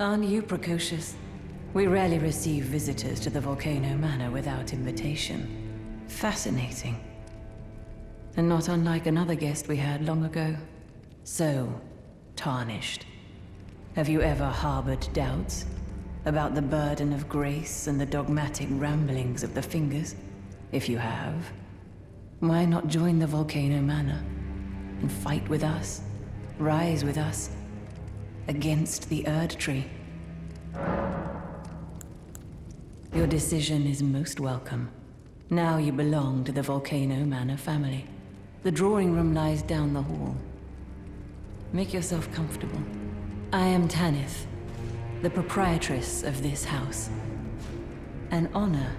Aren't you precocious? We rarely receive visitors to the Volcano Manor without invitation. Fascinating. And not unlike another guest we had long ago. So, tarnished. Have you ever harbored doubts about the burden of grace and the dogmatic ramblings of the Fingers? If you have, why not join the Volcano Manor and fight with us, rise with us, against the Erd Tree? Your decision is most welcome. Now you belong to the Volcano Manor family. The drawing room lies down the hall. Make yourself comfortable. I am Tanith, the proprietress of this house. An honor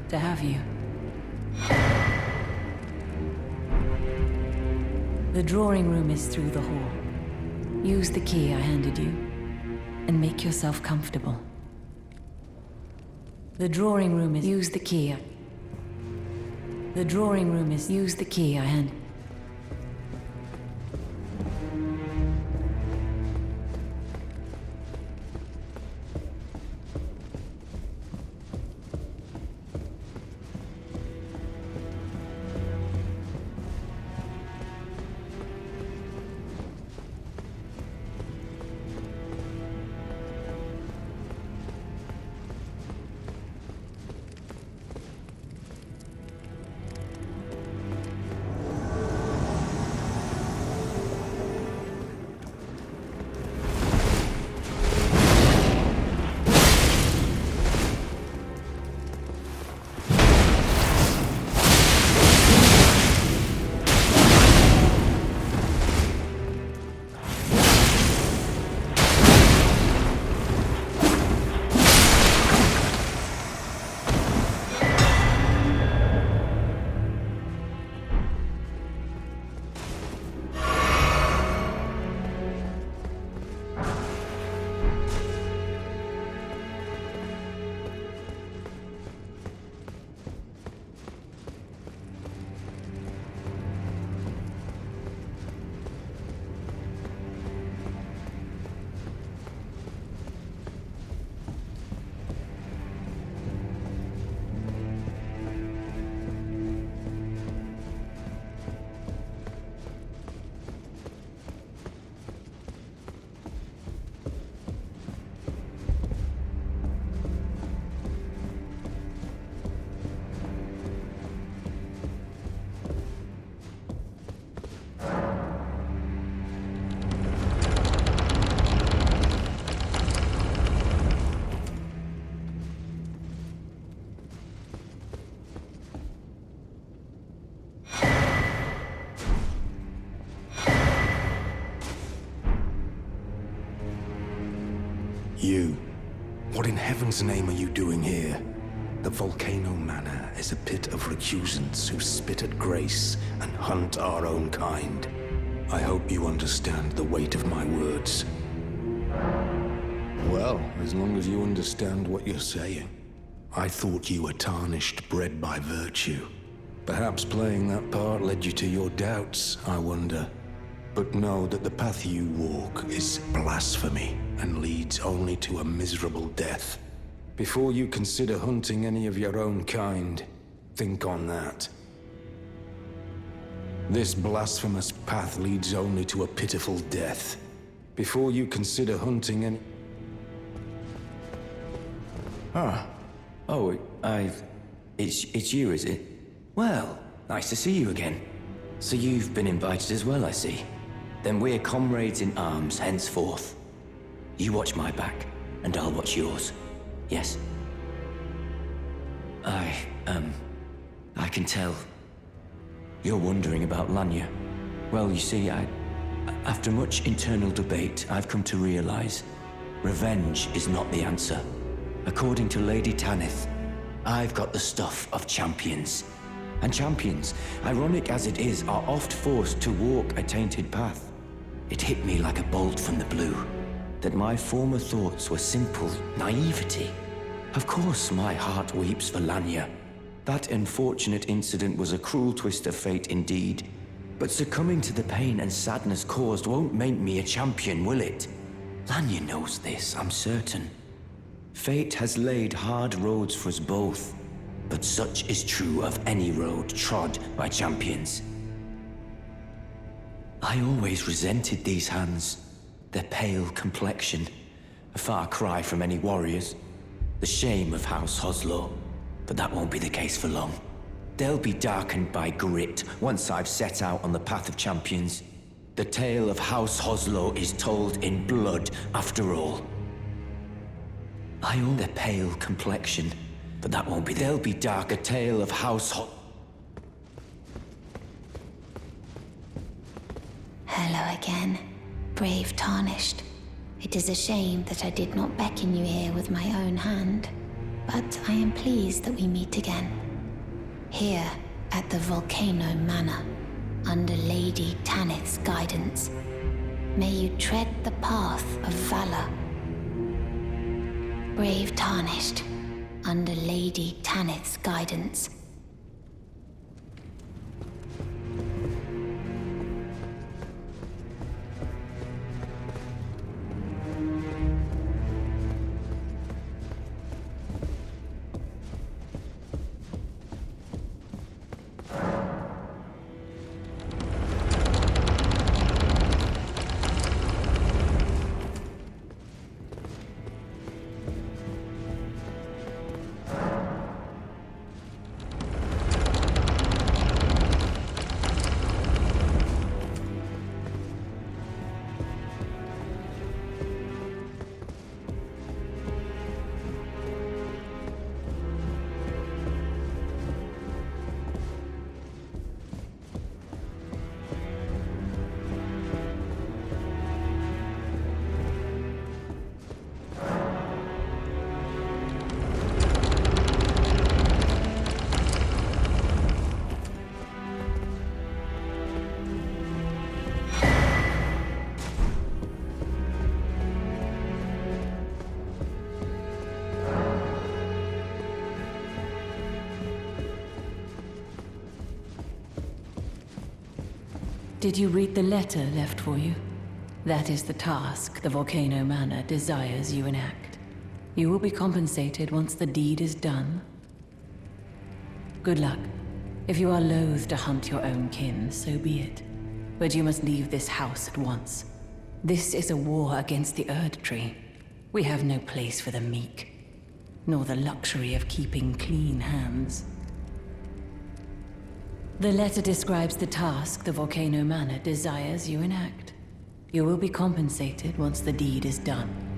to have you. The drawing room is through the hall. Use the key I handed you, and make yourself comfortable. The drawing room is... Use the key. The drawing room is... Use the key I handed... You. What in heaven's name are you doing here? The Volcano Manor is a pit of recusants who spit at grace and hunt our own kind. I hope you understand the weight of my words. Well, as long as you understand what you're saying. I thought you were tarnished, bred by virtue. Perhaps playing that part led you to your doubts, I wonder. But know that the path you walk is blasphemy and leads only to a miserable death. Before you consider hunting any of your own kind, think on that. This blasphemous path leads only to a pitiful death. Before you consider hunting any... Oh, It's you, is it? Well, nice to see you again. So you've been invited as well, I see. Then we're comrades in arms henceforth. You watch my back, and I'll watch yours. Yes? I can tell. You're wondering about Lanya. Well, you see, after much internal debate, I've come to realize revenge is not the answer. According to Lady Tanith, I've got the stuff of champions. And champions, ironic as it is, are oft forced to walk a tainted path. It hit me like a bolt from the blue, that my former thoughts were simple naivety. Of course my heart weeps for Lanya. That unfortunate incident was a cruel twist of fate indeed. But succumbing to the pain and sadness caused won't make me a champion, will it? Lanya knows this, I'm certain. Fate has laid hard roads for us both, but such is true of any road trod by champions. I always resented these hands, their pale complexion, a far cry from any warriors, the shame of House Hoslow, but that won't be the case for long. They'll be darkened by grit once I've set out on the path of champions. The tale of House Hoslow is told in blood, after all. I own their pale complexion, but that won't be. They'll be dark. A tale of House Hello again, brave Tarnished. It is a shame that I did not beckon you here with my own hand, but I am pleased that we meet again. Here, at the Volcano Manor, under Lady Tanith's guidance. May you tread the path of valor. Brave Tarnished, under Lady Tanith's guidance. Did you read the letter left for you? That is the task the Volcano Manor desires you enact. You will be compensated once the deed is done. Good luck. If you are loath to hunt your own kin, so be it. But you must leave this house at once. This is a war against the Erd Tree. We have no place for the meek, nor the luxury of keeping clean hands. The letter describes the task the Volcano Manor desires you enact. You will be compensated once the deed is done.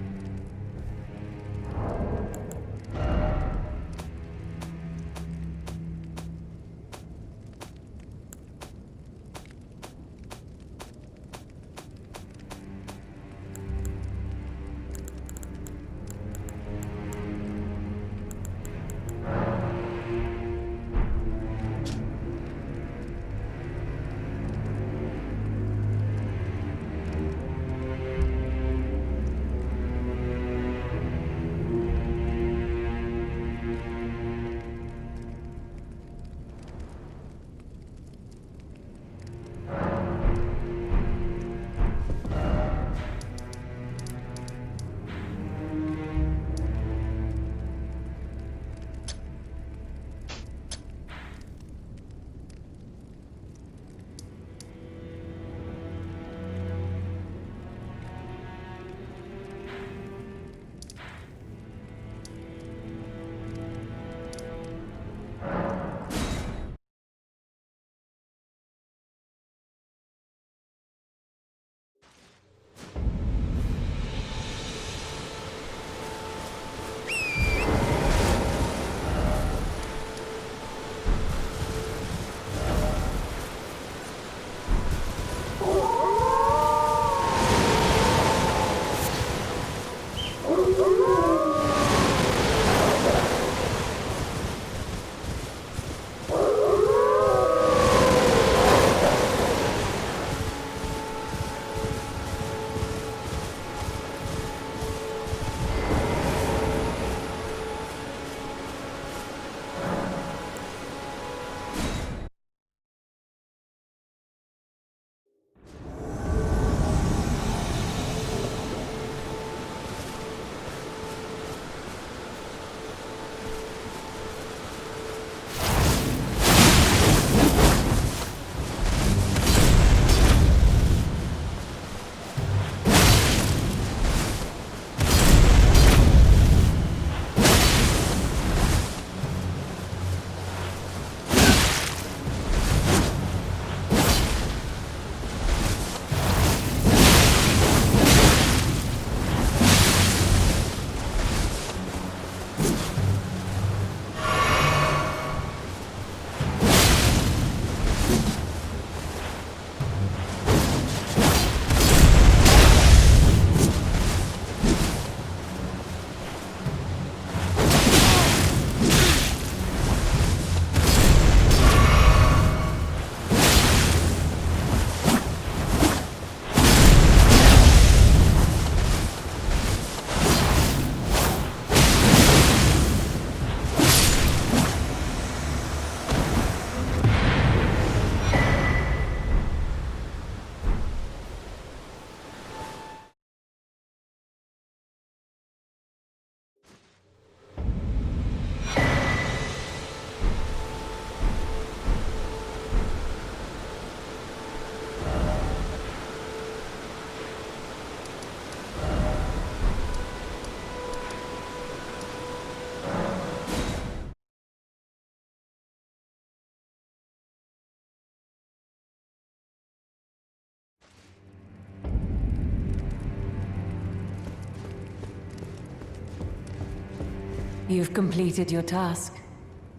You've completed your task.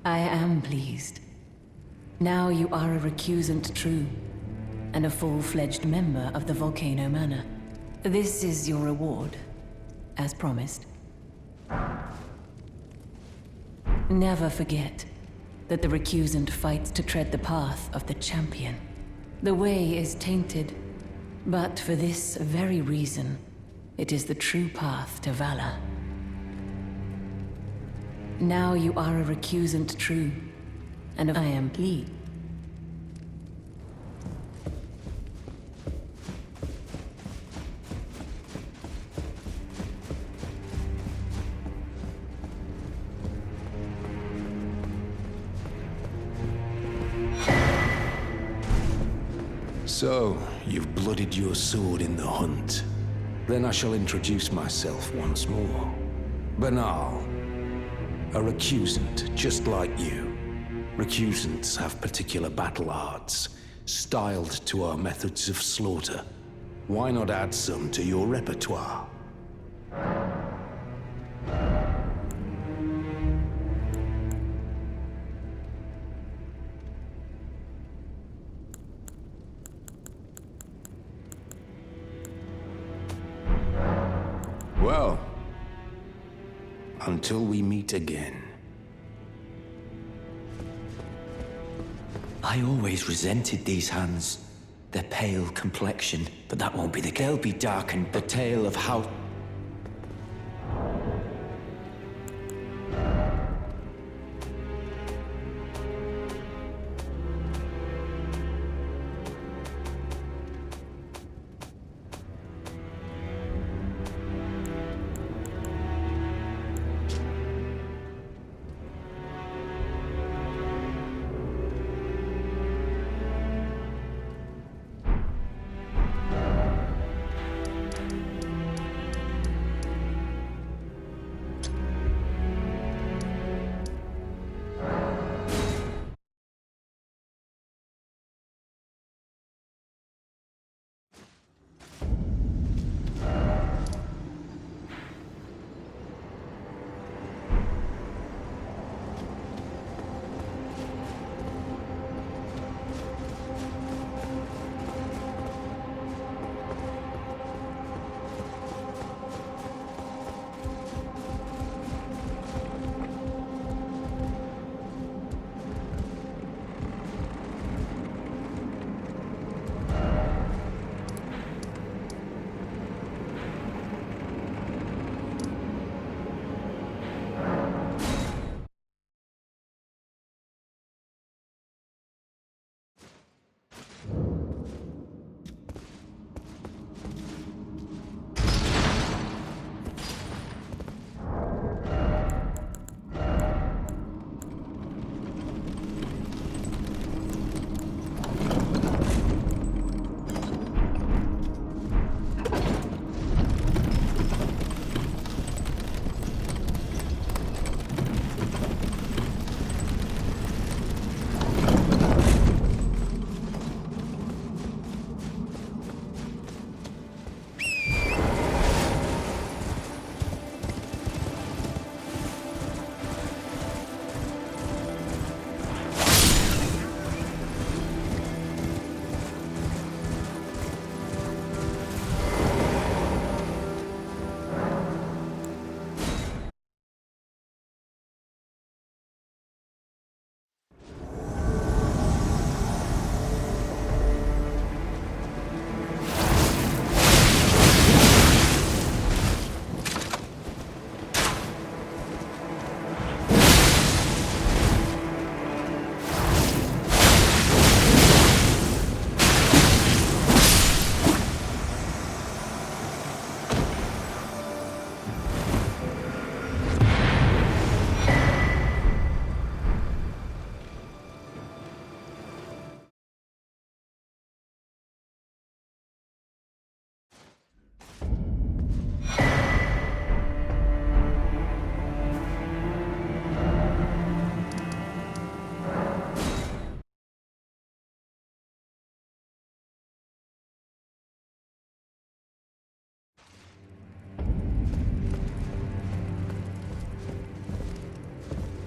I am pleased. Now you are a recusant true, and a full-fledged member of the Volcano Manor. This is your reward, as promised. Never forget that the recusant fights to tread the path of the champion. The way is tainted, but for this very reason, it is the true path to valor. Now you are a recusant true, and I am pleased. So, you've blooded your sword in the hunt. Then I shall introduce myself once more. Banal. A recusant, just like you. Recusants have particular battle arts, styled to our methods of slaughter. Why not add some to your repertoire? Well, until we meet again. I always resented these hands. Their pale complexion, but that won't be the case. They'll be darkened. The tale of how...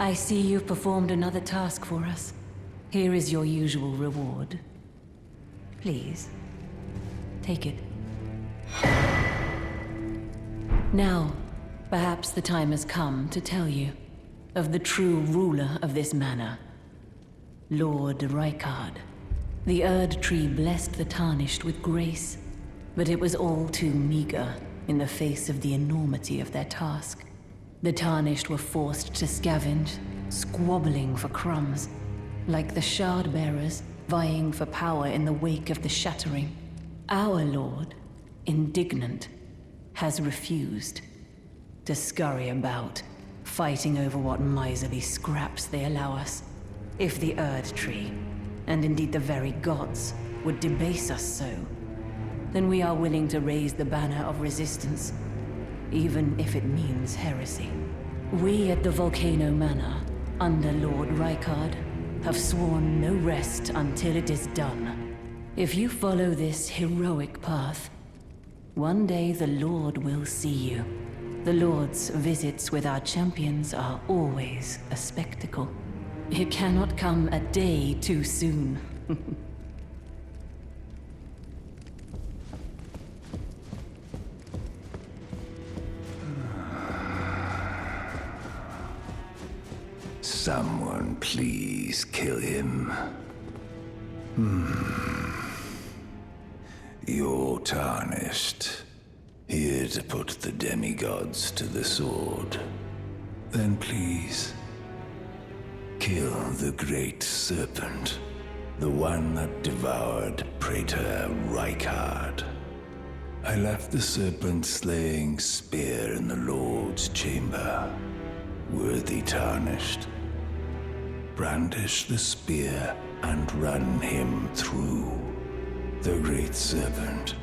I see you've performed another task for us. Here is your usual reward. Please, take it. Now, perhaps the time has come to tell you of the true ruler of this manor, Lord Rykard. The Erd Tree blessed the Tarnished with grace, but it was all too meager in the face of the enormity of their task. The Tarnished were forced to scavenge, squabbling for crumbs, like the Shard Bearers vying for power in the wake of the Shattering. Our Lord, indignant, has refused to scurry about, fighting over what miserly scraps they allow us. If the Erd Tree, and indeed the very gods, would debase us so, then we are willing to raise the banner of resistance, even if it means heresy. We at the Volcano Manor, under Lord Rykard, have sworn no rest until it is done. If you follow this heroic path, one day the Lord will see you. The Lord's visits with our champions are always a spectacle. It cannot come a day too soon. Someone please kill him. You're tarnished. Here to put the demigods to the sword. Then please, kill the great serpent. The one that devoured Praetor Rykard. I left the serpent-slaying spear in the Lord's chamber. Worthy Tarnished. Brandish the spear and run him through. The great serpent.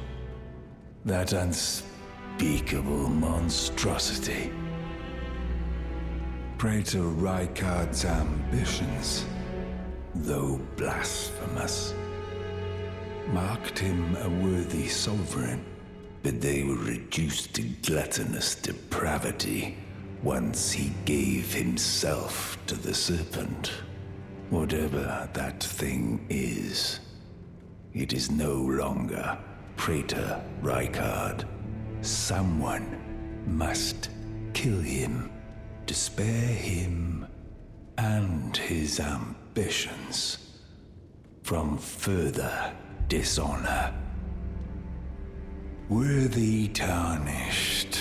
That unspeakable monstrosity. Praetor Rykard's ambitions, though blasphemous, marked him a worthy sovereign, but they were reduced to gluttonous depravity once he gave himself to the serpent. Whatever that thing is, it is no longer Praetor Rykard. Someone must kill him to spare him and his ambitions from further dishonor. Worthy Tarnished.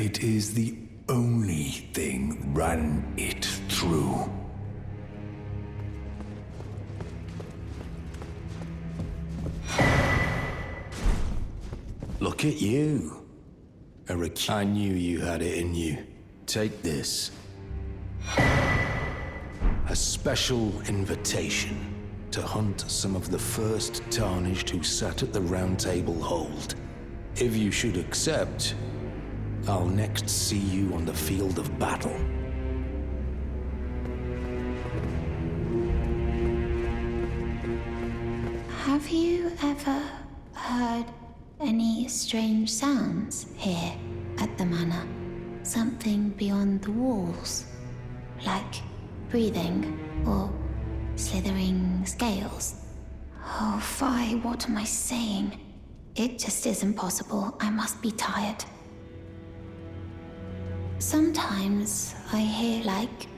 It is the only thing. Run it through. Look at you. I knew you had it in you. Take this. A special invitation to hunt some of the first Tarnished who sat at the Round Table Hold. If you should accept, I'll next see you on the field of battle. Have you ever heard any strange sounds here at the manor? Something beyond the walls? Like breathing or slithering scales? Oh, fie, what am I saying? It just isn't possible. I must be tired. Sometimes I hear like,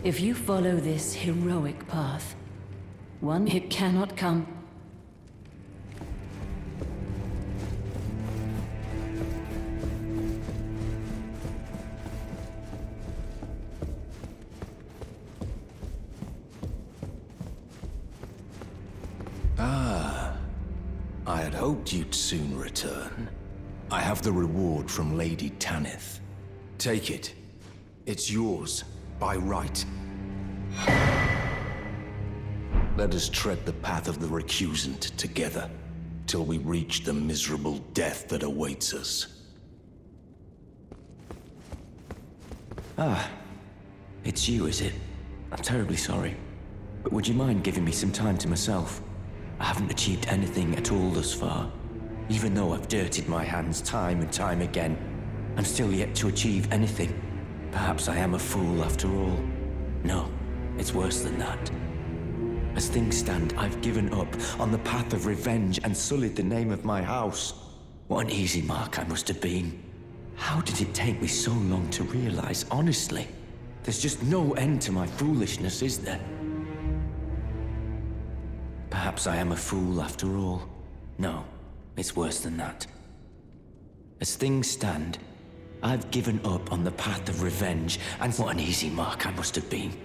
If you follow this heroic path, one it cannot come. I had hoped you'd soon return. I have the reward from Lady Tanith. Take it. It's yours, by right. Let us tread the path of the recusant together, till we reach the miserable death that awaits us. Ah, it's you, is it? I'm terribly sorry. But would you mind giving me some time to myself? I haven't achieved anything at all thus far. Even though I've dirtied my hands time and time again, I'm still yet to achieve anything. Perhaps I am a fool after all. No, it's worse than that. As things stand, I've given up on the path of revenge and sullied the name of my house. What an easy mark I must have been. How did it take me so long to realize, honestly? There's just no end to my foolishness, is there? Perhaps I am a fool after all. No, it's worse than that. As things stand, I've given up on the path of revenge, and what an easy mark I must have been.